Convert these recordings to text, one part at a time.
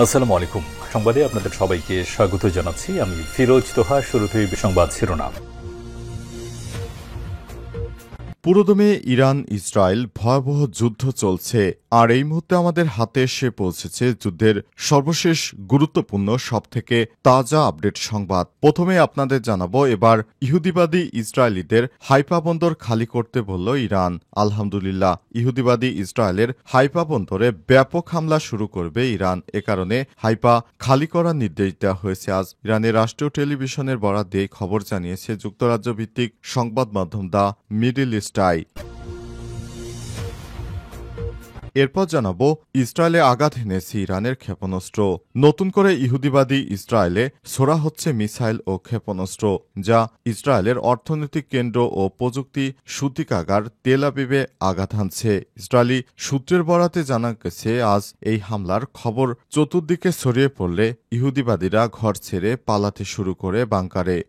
আসসালামু আলাইকুম। সংবাদে আপনাদের সবাইকে স্বাগত জানাচ্ছি। আমি ফিরোজ তোহা। শুরুতেই সংবাদ শিরোনাম। পুরোদমে ইরান ইসরায়েল ভয়াবহ যুদ্ধ চলছে, আর এই মুহূর্তে আমাদের হাতে এসে পৌঁছেছে যুদ্ধের সর্বশেষ গুরুত্বপূর্ণ সবথেকে তাজা আপডেট সংবাদ। প্রথমে আপনাদের জানাবো, এবার ইহুদিবাদী ইসরায়েলিদের হাইফা বন্দর খালি করতে বলল ইরান। আলহামদুলিল্লাহ, ইহুদিবাদী ইসরায়েলের হাইফা বন্দরে ব্যাপক হামলা শুরু করবে ইরান। এ কারণে হাইফা খালি করার নির্দেশ দেওয়া হয়েছে আজ। ইরানের রাষ্ট্রীয় টেলিভিশনের বরাত দিয়ে খবর জানিয়েছে যুক্তরাজ্য ভিত্তিক সংবাদ মাধ্যম দ্য মিডল ইস্ট। এরপর জানাবো, ইসরায়েলে আঘাত হেনেছে ইরানের ক্ষেপণাস্ত্র। নতুন করে ইহুদিবাদী ইসরায়েলে ছোড়া হচ্ছে মিসাইল ও ক্ষেপণাস্ত্র, যা ইসরায়েলের অর্থনৈতিক কেন্দ্র ও প্রযুক্তি সূতিকাগার তেল আবিবে আঘাত হানছে। ইসরায়েলি সূত্রের বরাতে জানা গেছে, আজ এই হামলার খবর চতুর্দিকে ছড়িয়ে পড়লে ইহুদিবাদীরা ঘর ছেড়ে পালাতে শুরু করে বাংকারে।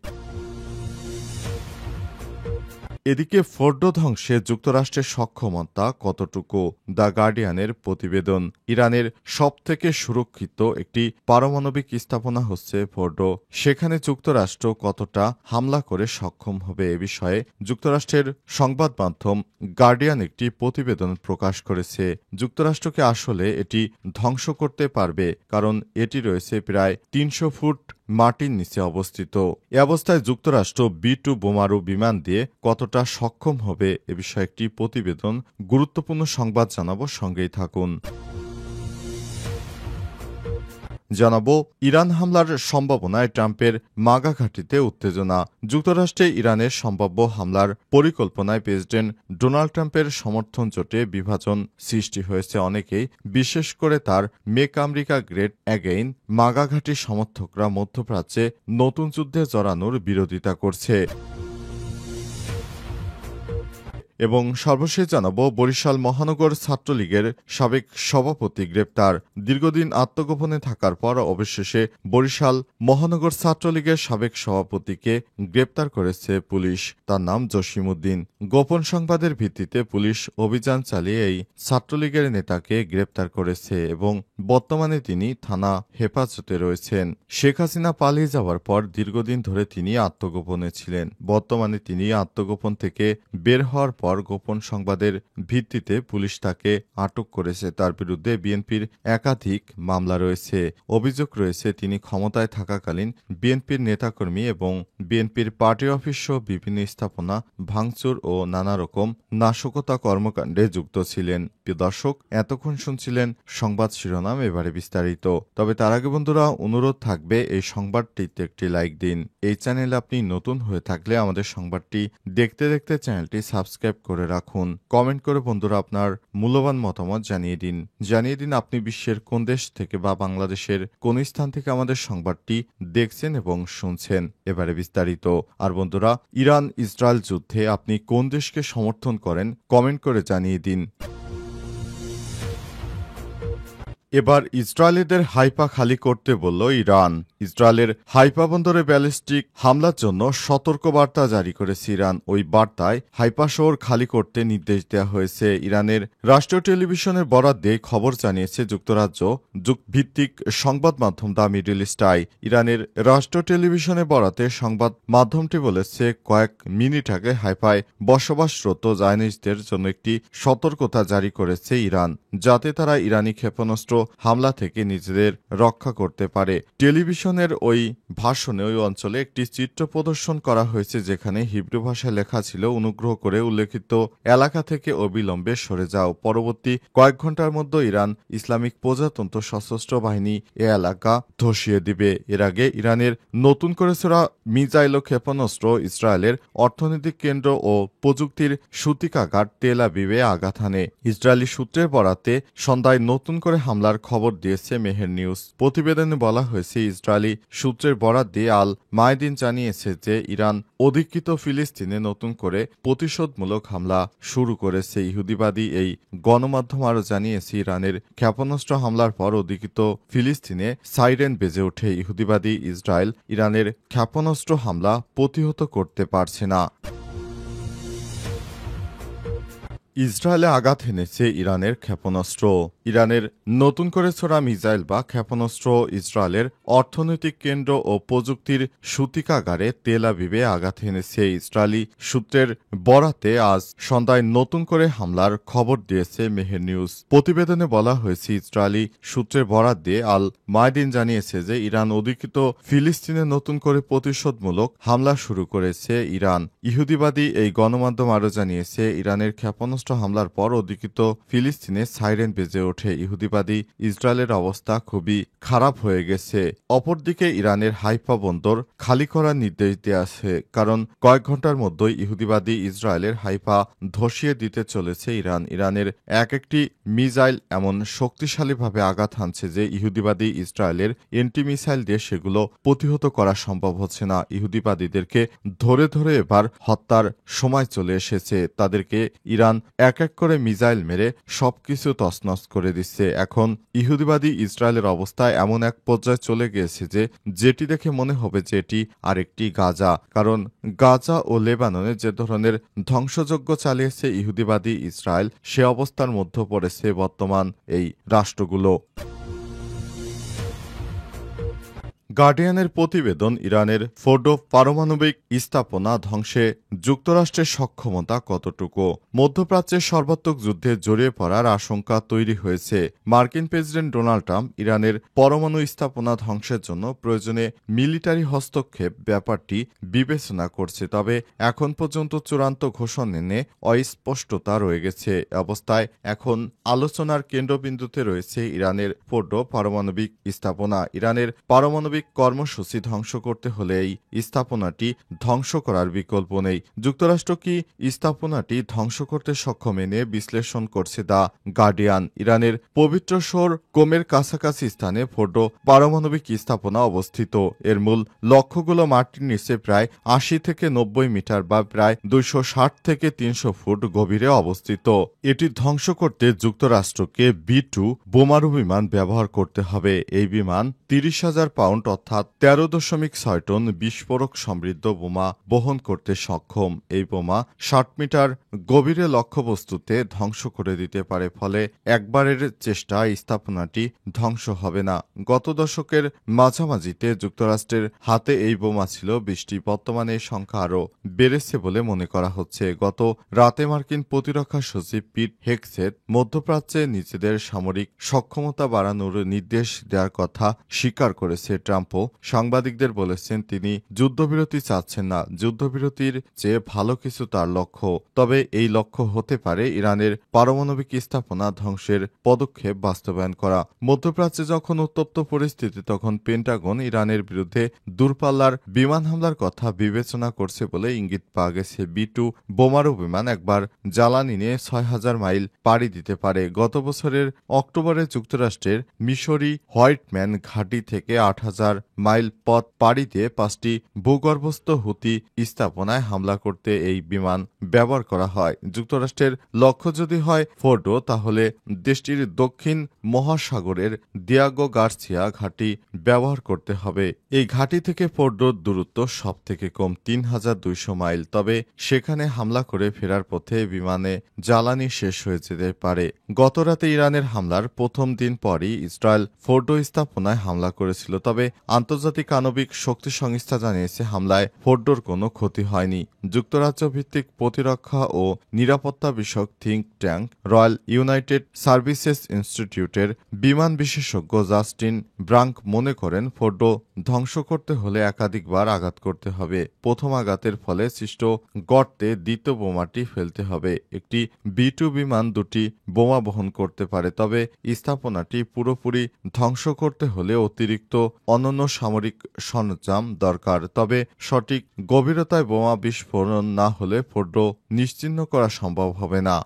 এদিকে ফোর্ডো ধ্বংসে যুক্তরাষ্ট্রের সক্ষমতা কতটুকু? দ্য গার্ডিয়ানের প্রতিবেদন। ইরানের সবথেকে সুরক্ষিত একটি পারমাণবিক স্থাপনা হচ্ছে ফোর্ডো। সেখানে যুক্তরাষ্ট্র কতটা হামলা করে সক্ষম হবে এ বিষয়ে যুক্তরাষ্ট্রের সংবাদ মাধ্যম গার্ডিয়ান একটি প্রতিবেদন প্রকাশ করেছে। যুক্তরাষ্ট্রকে আসলে এটি ধ্বংস করতে পারবে, কারণ এটি রয়েছে প্রায় ৩০০ ফুট মাটির নিচে অবস্থিত। এ অবস্থায় যুক্তরাষ্ট্র B-2 বোমারু বিমান দিয়ে কতটা সক্ষম হবে এ বিষয়ে একটি প্রতিবেদন। গুরুত্বপূর্ণ সংবাদ জানাবো, সঙ্গেই থাকুন। জানাবো, ইরান হামলার সম্ভাবনায় ট্রাম্পের মাগা ঘাঁটিতে উত্তেজনা। যুক্তরাষ্ট্রে ইরানের সম্ভাব্য হামলার পরিকল্পনায় প্রেসিডেন্ট ডোনাল্ড ট্রাম্পের সমর্থন জোটে বিভাজন সৃষ্টি হয়েছে অনেকেই, বিশেষ করে তার মেক আমেরিকা গ্রেট অ্যাগেইন মাগা ঘাঁটির সমর্থকরা মধ্যপ্রাচ্যে নতুন যুদ্ধে জড়ানোর বিরোধিতা করছে। এবং সর্বশেষ জানাবো, বরিশাল মহানগর ছাত্রলীগের সাবেক সভাপতি গ্রেপ্তার। দীর্ঘদিন আত্মগোপনে থাকার পর অবশেষে বরিশাল মহানগর ছাত্রলীগের সাবেক সভাপতিকে গ্রেপ্তার করেছে পুলিশ। তার নাম জসিমউদ্দিন। গোপন সংবাদের ভিত্তিতে পুলিশ অভিযান চালিয়ে এই ছাত্রলীগের নেতাকে গ্রেপ্তার করেছে এবং বর্তমানে তিনি থানা হেফাজতে রয়েছেন। শেখ হাসিনা পালিয়ে যাওয়ার পর দীর্ঘদিন ধরে তিনি আত্মগোপনে ছিলেন। বর্তমানে তিনি আত্মগোপন থেকে বের হওয়ার পর গোপন সংবাদের ভিত্তিতে পুলিশ তাকে আটক করেছে। তার বিরুদ্ধে বিএনপির একাধিক মামলা রয়েছে। অভিযোগ রয়েছে তিনি ক্ষমতায় থাকাকালীন বিএনপির নেতাকর্মী এবং বিএনপির পার্টি অফিস সহ বিভিন্ন স্থাপনা ভাঙচুর ও নানা রকম নাশকতা কর্মকাণ্ডে যুক্ত ছিলেন। প্রিয় দর্শক, এতক্ষণ শুনছিলেন সংবাদ শিরোনাম, এবারে বিস্তারিত। তবে তার আগে বন্ধুরা, অনুরোধ থাকবে এই সংবাদটিতে একটি লাইক দিন। এই চ্যানেলে আপনি নতুন হয়ে থাকলে আমাদের সংবাদটি দেখতে দেখতে চ্যানেলটি সাবস্ক্রাইব করে রাখুন। কমেন্ট করে বন্ধুরা আপনার মূল্যবান মতামত জানিয়ে দিন আপনি বিশ্বের কোন দেশ থেকে বা বাংলাদেশের কোন স্থান থেকে আমাদের সংবাদটি দেখছেন এবং শুনছেন। এবারে বিস্তারিত। আর বন্ধুরা, ইরান ইসরায়েল যুদ্ধে আপনি কোন দেশকে সমর্থন করেন কমেন্ট করে জানিয়ে দিন। এবার ইসরায়েলিদের হাইফা খালি করতে বলল ইরান। ইসরায়েলের হাইফা বন্দরে ব্যালিস্টিক হামলার জন্য সতর্কবার্তা জারি করেছে ইরান। ওই বার্তায় হাইফা শহর খালি করতে নির্দেশ দেওয়া হয়েছে। ইরানের রাষ্ট্রীয় টেলিভিশনের বরাত দিয়ে খবর জানিয়েছে যুক্তরাজ্য ভিত্তিক সংবাদ মাধ্যম দ্য মিডল ইস্ট আই। ইরানের রাষ্ট্রীয় টেলিভিশনের বরাতে সংবাদ মাধ্যমটি বলেছে, কয়েক মিনিট আগে হাইফায় বসবাসরত জায়নিজদের জন্য একটি সতর্কতা জারি করেছে ইরান, যাতে তারা ইরানি ক্ষেপণাস্ত্র হামলা থেকে নিজেদের রক্ষা করতে পারে। টেলিভিশনের ওই ভাষণে ওই অঞ্চলে একটি চিত্র প্রদর্শন করা হয়েছে, যেখানে হিব্রু ভাষায় লেখা ছিল, অনুগ্রহ করে উল্লেখিত এলাকা থেকে অবিলম্বে সরে যাও। পরবর্তী কয়েক ঘন্টার মধ্যে ইরান ইসলামিক প্রজাতন্ত্র সশস্ত্র বাহিনী এ এলাকা ধসিয়ে দিবে। এর আগে ইরানের নতুন করে ছোড়া মিসাইল ও ক্ষেপণাস্ত্র ইসরায়েলের অর্থনৈতিক কেন্দ্র ও প্রযুক্তির সূতিকাগার তেল আবিবে আঘাত হানে। ইসরায়েলি সূত্রের বরাতে সন্ধ্যায় নতুন করে হামলার খবর দিয়েছে মেহের নিউজ। প্রতিবেদনে বলা হয়েছে, ইসরায়েলি সূত্রের বরাত দিয়ে আল মায়দিন জানিয়েছে যে ইরান অধিকৃত ফিলিস্তিনে নতুন করে প্রতিশোধমূলক হামলা শুরু করেছে। ইহুদিবাদী এই গণমাধ্যম আরও জানিয়েছে, ইরানের ক্ষেপণাস্ত্র হামলার পর অধিকৃত ফিলিস্তিনে সাইরেন বেজে ওঠে। ইহুদিবাদী ইসরায়েল ইরানের ক্ষেপণাস্ত্র হামলা প্রতিহত করতে পারছে না। ইসরায়েলে আঘাত হেনেছে ইরানের ক্ষেপণাস্ত্র। ইরানের নতুন করে ছোড়া মিসাইল বা ক্ষেপণাস্ত্র ইসরায়েলের অর্থনৈতিক কেন্দ্র ও প্রযুক্তির সূতিকাগারে তেল আবিবে আঘাত এনেছে। ইসরায়েলি সূত্রের বরাতে আজ সন্ধ্যায় নতুন করে হামলার খবর দিয়েছে মেহের নিউজ। প্রতিবেদনে বলা হয়েছে, ইসরায়েলি সূত্রের বরাত দিয়ে আল মায়দিন জানিয়েছে যে ইরান অধিকৃত ফিলিস্তিনে নতুন করে প্রতিশোধমূলক হামলা শুরু করেছে। ইরান ইহুদিবাদী এই গণমাধ্যম আরও জানিয়েছে, ইরানের ক্ষেপণাস্ত্র হামলার পর অধিকৃত ফিলিস্তিনে সাইরেন বেজে ওঠে। ইহুদিবাদী ইসরায়েলের অবস্থা খুবই খারাপ হয়ে গেছে। অপরদিকে ইরানের হাইফা বন্দর খালি করার নির্দেশ দেওয়া, কারণ কয়েক ঘন্টার মধ্যেই ইহুদিবাদী ইসরায়েলের হাইফা ধসিয়ে দিতে চলেছে ইরান। ইরানের একটি মিসাইল এমন শক্তিশালীভাবে আঘাত হানছে যে ইহুদিবাদী ইসরায়েলের এন্টি মিসাইল দিয়ে সেগুলো প্রতিহত করা সম্ভব হচ্ছে না। ইহুদিবাদীদেরকে ধরে ধরে এবার হত্যার সময় চলে এসেছে। তাদেরকে ইরান এক এক করে মিসাইল মেরে সবকিছু তছনছ করে দিচ্ছে। এখন ইহুদিবাদী ইসরায়েলের অবস্থা এমন এক পর্যায়ে চলে গিয়েছে যে যেটি দেখে মনে হবে যে এটি আরেকটি গাজা, কারণ গাজা ও লেবাননে যে ধরনের ধ্বংসযজ্ঞ চালিয়েছে ইহুদিবাদী ইসরায়েল, সে অবস্থার মধ্যে পড়েছে বর্তমান এই রাষ্ট্রগুলো। গার্ডিয়ানের প্রতিবেদন, ইরানের ফোর্ডো পারমাণবিক স্থাপনা ধ্বংসে যুক্তরাষ্ট্রের সক্ষমতা কতটুকু? মধ্যপ্রাচ্যের সর্বাত্মক যুদ্ধে জড়িয়ে পড়ার আশঙ্কা তৈরি হয়েছে। মার্কিন প্রেসিডেন্ট ডোনাল্ড ট্রাম্প ইরানের পরমাণু স্থাপনা ধ্বংসের জন্য প্রয়োজনে মিলিটারি হস্তক্ষেপ ব্যাপারটি বিবেচনা করছে, তবে এখন পর্যন্ত চূড়ান্ত ঘোষণা নিয়ে অস্পষ্টতা রয়ে গেছে। অবস্থায় এখন আলোচনার কেন্দ্রবিন্দুতে রয়েছে ইরানের ফোর্ডো পারমাণবিক স্থাপনা। ইরানের পারমাণবিক কর্মসূচি ধ্বংস করতে হলে এই স্থাপনাটি ধ্বংস করার বিকল্প নেই। যুক্তরাষ্ট্র কি স্থাপনাটি ধ্বংস করতে সক্ষম এনে বিশ্লেষণ করছে দ্য গার্ডিয়ান। ইরানের পবিত্র শহর কোমের কাছাকাছি স্থানে ফোর্ডো পারমাণবিক স্থাপনা অবস্থিত। এর মূল লক্ষ্যগুলো মাটির নিচে প্রায় ৮০ থেকে ৯০ মিটার বা প্রায় ২৬০ থেকে ৩০০ ফুট গভীরে অবস্থিত। এটি ধ্বংস করতে যুক্তরাষ্ট্রকে B-2 বোমারু বিমান ব্যবহার করতে হবে। এই বিমান ৩০,০০০ পাউন্ড অর্থাৎ ১৩.৬ টন বিস্ফোরক সমৃদ্ধ বোমা বহন করতে সক্ষম। এই বোমা ৬০ মিটার গভীরে লক্ষ্যবস্তুতে ধ্বংস করে দিতে পারে, ফলে একবারের চেষ্টায় স্থাপনাটি ধ্বংস হবে না। গত দশকের মাঝামাঝিতে যুক্তরাষ্ট্রের হাতে এই বোমা ছিল ২০টি। বর্তমানে এই সংখ্যা আরও বেড়েছে বলে মনে করা হচ্ছে। গত রাতে মার্কিন প্রতিরক্ষা সচিব পিট হেগসেথ মধ্যপ্রাচ্যে নিজেদের সামরিক সক্ষমতা বাড়ানোর নির্দেশ দেওয়ার কথা স্বীকার করেছে। ট্রাম্পও সাংবাদিকদের বলেছেন তিনি যুদ্ধবিরতি চাচ্ছেন না, যুদ্ধবিরতির চেয়ে ভালো কিছু তার লক্ষ্য। তবে এই লক্ষ্য হতে পারে ইরানের পারমাণবিক স্থাপনা ধ্বংসের পদক্ষেপ বাস্তবায়ন করা। মধ্যপ্রাচ্যে যখন উত্তপ্ত পরিস্থিতি, তখন পেন্টাগন ইরানের বিরুদ্ধে দূরপাল্লার বিমান হামলার কথা বিবেচনা করছে বলে ইঙ্গিত পাওয়া গেছে। B-2 বোমারু বিমান একবার জ্বালানি নিয়ে ৬,০০০ মাইল পাড়ি দিতে পারে। গত বছরের অক্টোবরে যুক্তরাষ্ট্রের মিশরি হোয়াইটম্যান ঘাঁটি থেকে ৮,০০০ মাইল পথ পাড়ি দিয়ে ৫টি ভূগর্ভস্থ হুতি স্থাপনায় হামলা করতে এই বিমান ব্যবহার করা হয়। যুক্তরাষ্ট্রের লক্ষ্য যদি হয় ফোর্ডো, তাহলে দেশটির দক্ষিণ মহাসাগরের দিয়াগো গার্সিয়া ঘাঁটি ব্যবহার করতে হবে। এই ঘাঁটি থেকে ফোর্ডোর দূরত্ব সব থেকে কম ৩,২০০ মাইল। তবে সেখানে হামলা করে ফেরার পথে বিমানে জ্বালানি শেষ হয়ে যেতে পারে। গতরাতে ইরানের হামলার প্রথম দিন পরই ইসরায়েল ফোর্ডো স্থাপনায় হামলা করেছিল, তবে আন্তর্জাতিক আণবিক শক্তি সংস্থা জানিয়েছে হামলায় ফোর্ডোর কোনো ক্ষতি হয়নি। যুক্তরাজ্য ভিত্তিক প্রতিরক্ষা ও নিরাপত্তা বিষয়ক think tank royal United services ইনস্টিটিউটের বিমান বিশেষজ্ঞ জাস্টিন ব্রাঙ্ক মনে করেন, ফোর্ডো ধ্বংস করতে হলে একাধিকবার আঘাত করতে হবে। প্রথম আঘাতের ফলে সৃষ্ট গর্তে দ্বিতীয় বোমাটি ফেলতে হবে। একটি B-2 বিমান দুটি বোমা বহন করতে পারে, তবে স্থাপনাটি পুরোপুরি ধ্বংস করতে হলে অতিরিক্ত অনন্য সামরিক সরঞ্জাম দরকার। তবে সঠিক গভীরতায় বোমা বিস্ফোরণ না হলে ফোর্ডো নিশ্চিহ্ন করা সম্ভব হবে না।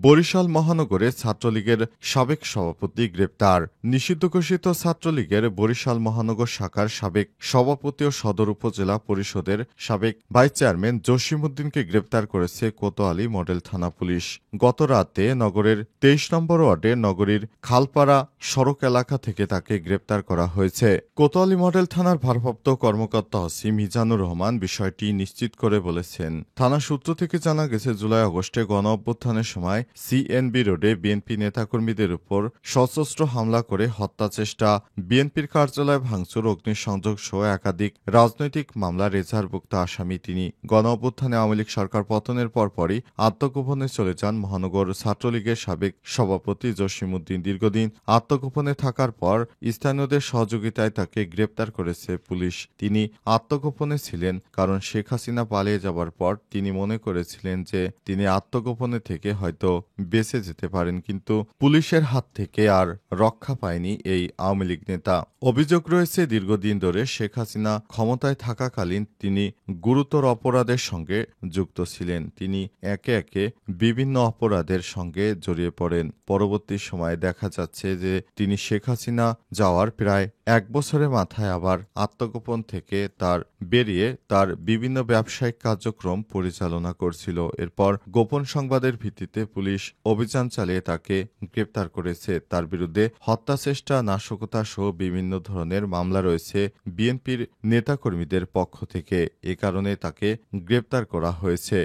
বরিশাল মহানগরে ছাত্রলীগের সাবেক সভাপতি গ্রেপ্তার। নিষিদ্ধ ঘোষিত ছাত্রলীগের বরিশাল মহানগর শাখার সাবেক সভাপতি ও সদর উপজেলা পরিষদের সাবেক ভাইস চেয়ারম্যান জসিমউদ্দিনকে গ্রেপ্তার করেছে কোতোয়ালি মডেল থানা পুলিশ। গত রাতে নগরের ২৩ নম্বর ওয়ার্ডে নগরীর খালপাড়া সড়ক এলাকা থেকে তাকে গ্রেপ্তার করা হয়েছে। কোতোয়ালি মডেল থানার ভারপ্রাপ্ত কর্মকর্তা ওসি মিজানুর রহমান বিষয়টি নিশ্চিত করে বলেছেন, থানা সূত্র থেকে জানা গেছে জুলাই আগস্টে গণ অভ্যুত্থানের সময় সিএনবি রোডে বিএনপি নেতাকর্মীদের উপর সশস্ত্র হামলা করে হত্যা চেষ্টা, বিএনপির কার্যালয় ভাঙচুর, অগ্নিসংযোগ সহ একাধিক রাজনৈতিক মামলার এজাহারভুক্ত আসামি তিনি। গণঅভ্যুত্থানে আওয়ামী লীগ সরকার পতনের পরপরই আত্মগোপনে চলে যান মহানগর ছাত্রলীগের সাবেক সভাপতি জসিমউদ্দিন। দীর্ঘদিন আত্মগোপনে থাকার পর স্থানীয়দের সহযোগিতায় তাকে গ্রেপ্তার করেছে পুলিশ। তিনি আত্মগোপনে ছিলেন কারণ শেখ হাসিনা পালিয়ে যাবার পর তিনি মনে করেছিলেন যে তিনি আত্মগোপনে থেকে হয়তো বেঁচে যেতে পারেন, কিন্তু পুলিশের হাত থেকে আর রক্ষা পায়নি এই আওয়ামী লীগ নেতা। অভিযোগ রয়েছে দীর্ঘদিন ধরে শেখ হাসিনা ক্ষমতায় থাকাকালীন তিনি গুরুতর অপরাধের সঙ্গে যুক্ত ছিলেন। তিনি একে একে বিভিন্ন অপরাধের সঙ্গে জড়িয়ে পড়েন। পরবর্তী সময়ে দেখা যাচ্ছে যে তিনি শেখ হাসিনা যাওয়ার প্রায় 1 বছরের মাথায় আবার আত্মগোপন থেকে বেরিয়ে তার বিভিন্ন ব্যবসায়িক কার্যক্রম পরিচালনা করছিল। এরপর গোপন সংবাদের ভিত্তিতে পুলিশ অভিযান চালিয়ে তাকে গ্রেপ্তার করেছে। তার বিরুদ্ধে হত্যাচেষ্টা, নাশকতা সহ বিভিন্ন ধরনের মামলা রয়েছে বিএনপির নেতাকর্মীদের পক্ষ থেকে। এ কারণে তাকে গ্রেপ্তার করা হয়েছে।